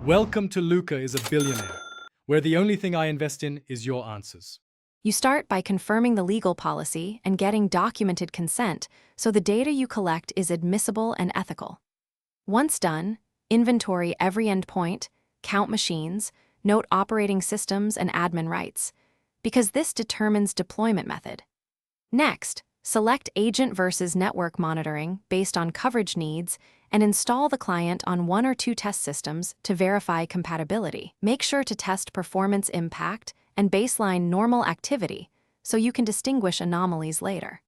Welcome to Luca is a Billionaire, where the only thing I invest in is your answers. You start by confirming the legal policy and getting documented consent so the data you collect is admissible and ethical. Once done, inventory every endpoint, count machines, note operating systems and admin rights, because this determines deployment method. Next, select agent versus network monitoring based on coverage needs and install the client on 1 or 2 test systems to verify compatibility. Make sure to test performance impact and baseline normal activity so you can distinguish anomalies later.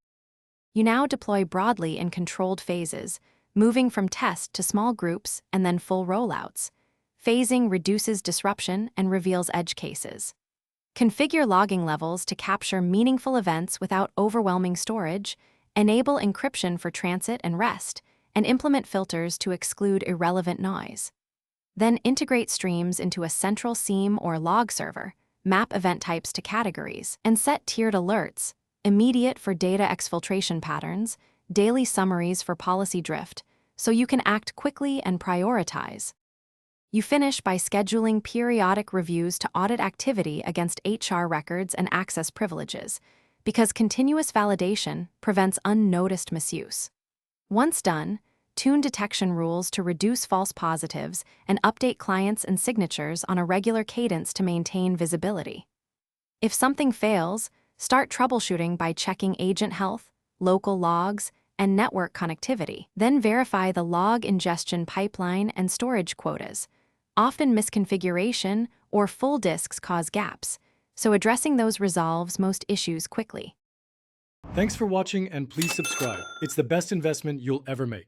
You now deploy broadly in controlled phases, moving from test to small groups and then full rollouts. Phasing reduces disruption and reveals edge cases. Configure logging levels to capture meaningful events without overwhelming storage, enable encryption for transit and rest, and implement filters to exclude irrelevant noise. Then integrate streams into a central SIEM or log server, map event types to categories, and set tiered alerts, immediate for data exfiltration patterns, daily summaries for policy drift, so you can act quickly and prioritize. You finish by scheduling periodic reviews to audit activity against HR records and access privileges, because continuous validation prevents unnoticed misuse. Once done, tune detection rules to reduce false positives and update clients and signatures on a regular cadence to maintain visibility. If something fails, start troubleshooting by checking agent health, local logs, and network connectivity. Then verify the log ingestion pipeline and storage quotas. Often misconfiguration or full disks cause gaps, so addressing those resolves most issues quickly. Thanks for watching and please subscribe. It's the best investment you'll ever make.